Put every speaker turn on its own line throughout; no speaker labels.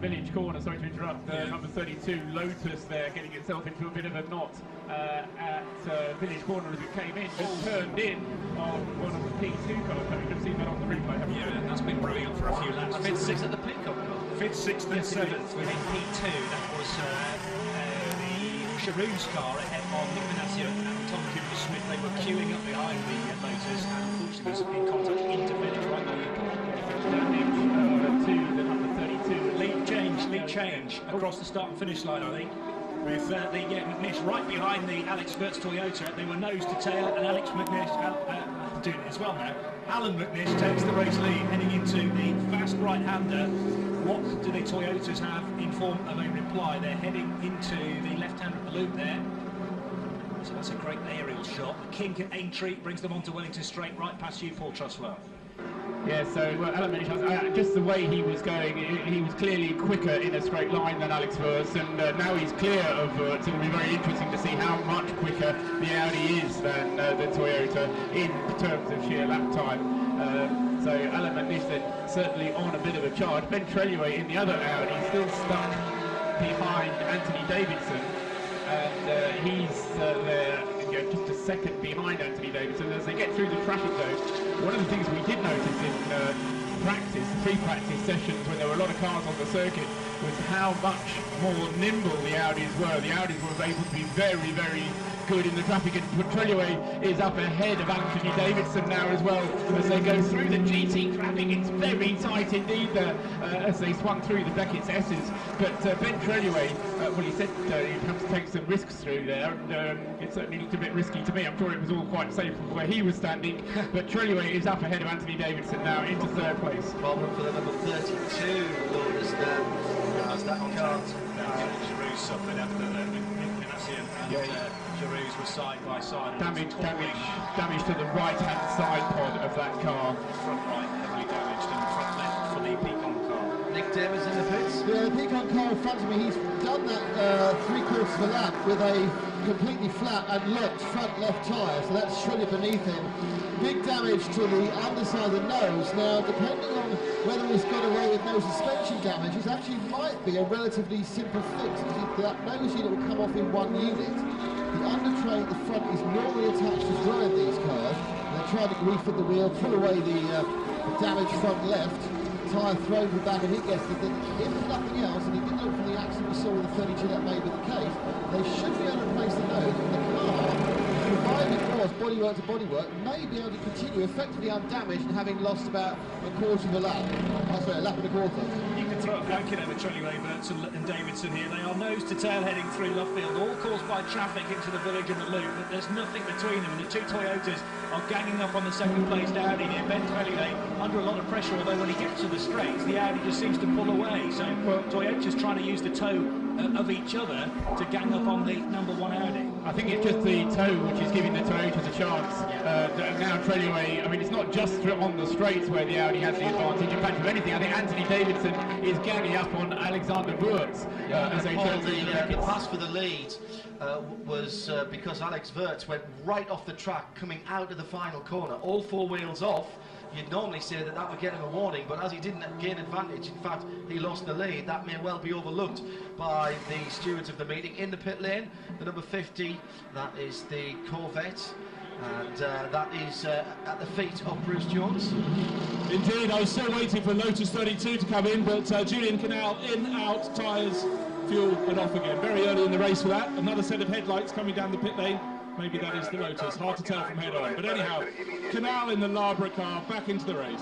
Village Corner, sorry to interrupt, number 32, Lotus there, getting itself into a bit of a knot at Village Corner as it came in, just turned in on one of the P2 cars. You can see that on the replay, haven't you?
Yeah, that's been brilliant for a few laps.
Fifth, sixth at the Peacock car.
Fifth, sixth and seventh within P2. That was the Charoux car ahead of Nick Venasio and Tom Cooper-Smith. They were queuing up behind the Lotus, and unfortunately was in contact into Village right now.
Damage to the number 32.
Lead change across the start and finish line, I think. With McNish right behind the Alex Wirtz Toyota. They were nose to tail, and Alex McNish, doing it as well now. Alan McNish takes the race lead, heading into the fast right-hander. What do the Toyotas have in form of a reply? They're heading into the left-hand of the loop there. So that's a great aerial shot. The kink at Aintree brings them onto Wellington Straight, right past you, Paul Truswell.
Yeah, so Alan Minish, just the way he was going, he was clearly quicker in a straight line than Alex Wirtz, and now he's clear of Wirtz. It'll be very interesting to see how much quicker the Audi is than the Toyota in terms of sheer lap time. So Alan McNish then certainly on a bit of a charge. Ben Treluay in the other Audi still stuck behind Anthony Davidson, and he's there just a second behind Anthony Davidson as they get through the traffic zone. One of the things we did notice in practice, pre-practice sessions when there were a lot of cars on the circuit, was how much more nimble the Audis were. The Audis were able to be very, very good in the traffic, and Treluay is up ahead of Anthony Davidson now as well as they go through the GT traffic. It's very tight indeed as they swung through the Beckett's S's, but Ben Treluay, well, he said he'd have to take some risks through there, and it certainly looked a bit risky to me. I'm sure it was all quite safe from where he was standing, but Treluay is up ahead of Anthony Davidson now into third place.
Problem for the number 32, Lourdes now, as that car.
Charoux suffered after the Venasio and Charoux were side by side.
Damage to the right-hand side pod of that car.
Front right heavily damaged, and front left for the Peacock car.
Nick Davis in the pits.
Yeah, the Peacock car in front of me, he's done that three-quarters of a lap with a completely flat and locked front left tyre, so that's shredded beneath him. Big damage to the underside of the nose. Now, depending on whether he's got away with no suspension damage, it actually might be a relatively simple fix. That nose unit will come off in one unit. The undertray at the front is normally attached as well in these cars. They're trying to refit the wheel, pull away the damaged front left, tyre thrown to the back, and he gets it. Then, if nothing else, and he didn't look from the accident we saw with the 32 that may be the case, they should be able to replace the nose, and the car, provided it was bodywork to bodywork, may be able to continue effectively undamaged and having lost about a quarter of a lap. Oh, sorry, a lap and a quarter.
You can take blanket over Treluay, Wirtz and Davidson here. They are nose to tail heading through Lovefield, all caused by traffic into the village and the loop, but there's nothing between them, and the two Toyotas are ganging up on the second place Audi here. Ben Treluay under a lot of pressure, although when he gets to the straights, the Audi just seems to pull away. So Toyota's trying to use the toe of each other to gang up on the number one Audi.
I think it's just the toe which is giving the Toyotas a chance. Now Treluay, I mean, it's not just on the straights where the Audi has the advantage. In fact, if anything, I think Anthony Davidson is ganging up on Alexander Wirtz as they turn through
the pass for the lead was because Alex Wirtz went right off the track coming out of the final corner, all four wheels off. You'd normally say that that would get him a warning, but as he didn't gain advantage, in fact, he lost the lead. That may well be overlooked by the stewards of the meeting. In the pit lane, the number 50, that is the Corvette, and that is at the feet of Bruce Jones.
Indeed, I was still waiting for Lotus 32 to come in, but Julian Canal in, out, tyres, fuel, and off again. Very early in the race for that. Another set of headlights coming down the pit lane. Maybe that is the Lotus, hard to tell from head on. But anyhow, Canal in the Lara car, back into the race.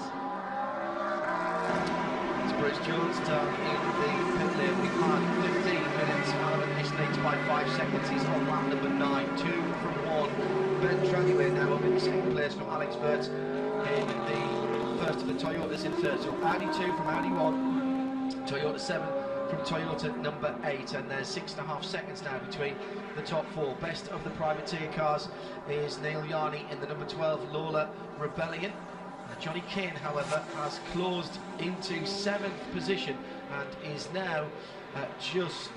It's Bruce Jones down in the pit lane. We've had 15 minutes out of this leads by 5 seconds. He's on lap number 9, 2 from 1. Ben Treluay now up in second place from Alex Wirtz in the first of the Toyotas in third. So Audi 2 from Audi 1, Toyota 7 from Toyota number 8, and there's 6.5 seconds now between the top four. Best of the privateer cars is Neil Yarney in the number 12 Lola Rebellion. Johnny Kane, however, has closed into 7th position and is now just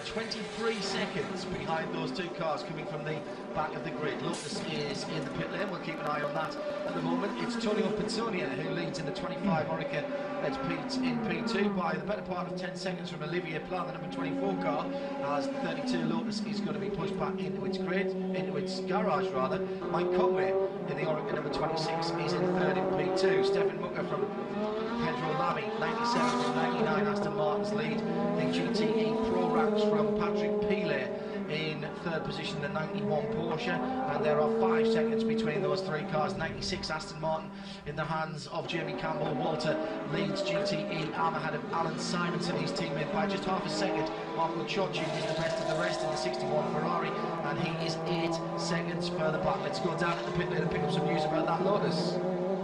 23 seconds behind those two cars coming from the back of the grid. Lotus is in the pit lane, we'll keep an eye on that at the moment. It's Tonio Petsonia who leads in the 25 Orica in P2 by the better part of 10 seconds from Olivier Plan, the number 24 car, as 32 Lotus is going to be pushed back into its garage rather. Mike Conway in the Orica number 26 is in third in P2. Stefan Mucker from Pedro Lamy, 97 from 99, Aston Martin's lead. The GTE Pro Ranks from Patrick Pile in third position, the 91 Porsche, and there are 5 seconds between those three cars. 96 Aston Martin in the hands of Jamie Campbell. Walter leads GTE arm ahead of Alan Simonson, his teammate, by just half a second. Marco Ciocci is the best of the rest in the 61 Ferrari, and he is 8 seconds further back. Let's go down at the pit lane and pick up some news about that Lotus.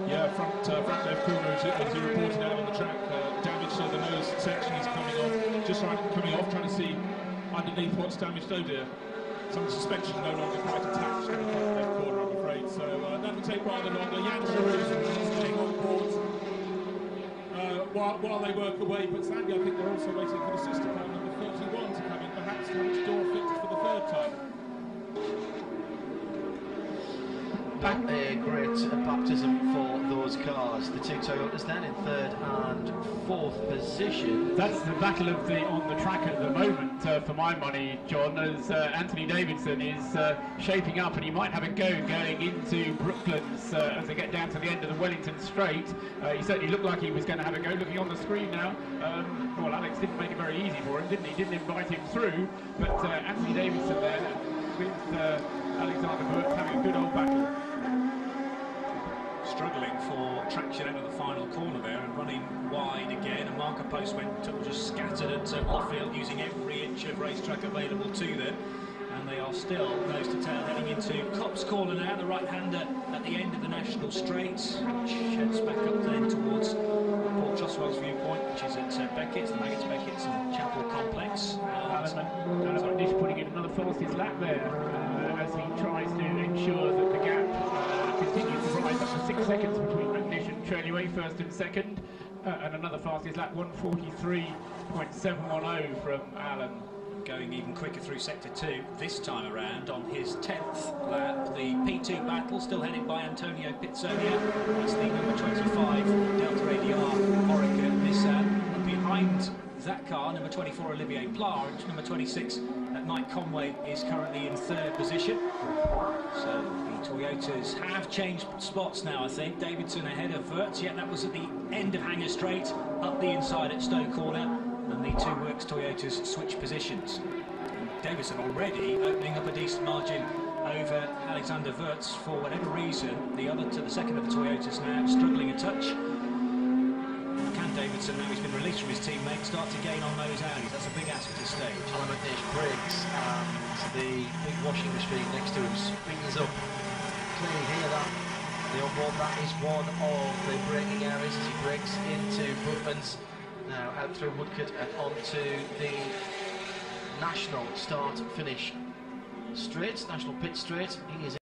Yeah, front left corner, as he reported out on the track, damage to the nose section is coming off, trying to see underneath what's damaged. Oh dear, some suspension no longer quite attached in the front left corner, I'm afraid, so that'll take rather longer. Janssen is staying on board while they work away, but sadly I think they're also waiting for the sister car number 31 to come in, perhaps to have its door fixed for the third time.
Not a great baptism for those cars. The two Toyotas then in third and fourth position.
That's the battle of on the track at the moment, for my money, John, as Anthony Davidson is shaping up, and he might have a go going into Brooklands as they get down to the end of the Wellington Straight. He certainly looked like he was going to have a go. Looking on the screen now, well, Alex didn't make it very easy for him, didn't he? Didn't invite him through, but Anthony Davidson there with Alexander Wirtz having a good old battle.
Struggling for traction out of the final corner there and running wide again. A marker post went just scattered at off-field, using every inch of racetrack available to them. And they are still nose to tail heading into Cops Corner now, the right-hander at the end of the National Straight, which heads back up then towards Port Trustwell's viewpoint, which is at Beckett's, the Maggots Beckett's and Chapel Complex.
Alan McNish putting in another fastest lap there as he tries to ensure that the gap continues to rise up to 6 seconds between McNish and Treluay, first and second, and another fastest lap, 1:43.710 from Alan.
Going even quicker through Sector 2 this time around on his 10th lap. The P2 battle still headed by Antonio Petsonia. That's the number 25 Delta ADR Orica Nissan. And behind that car, number 24 Olivier Pla, and number 26 Mike Conway is currently in third position. So the Toyotas have changed spots now, I think. Davidson ahead of Wirtz, yet that was at the end of Hanger Straight, up the inside at Stowe Corner. And the two Works Toyotas switch positions. Davidson already opening up a decent margin over Alexander Wirtz for whatever reason. The second of the Toyotas now struggling a touch. Can Davidson, now he's been released from his teammate, start to gain on those Audis? That's a big ask at this stage.
Alan McNish brakes and the big washing machine next to him spins up. Clearly hear that. The onboard, that is one of the braking areas as he brakes into Brooklands. Now out through Woodcote and onto the National Start-Finish Straight, National Pit Straight. He is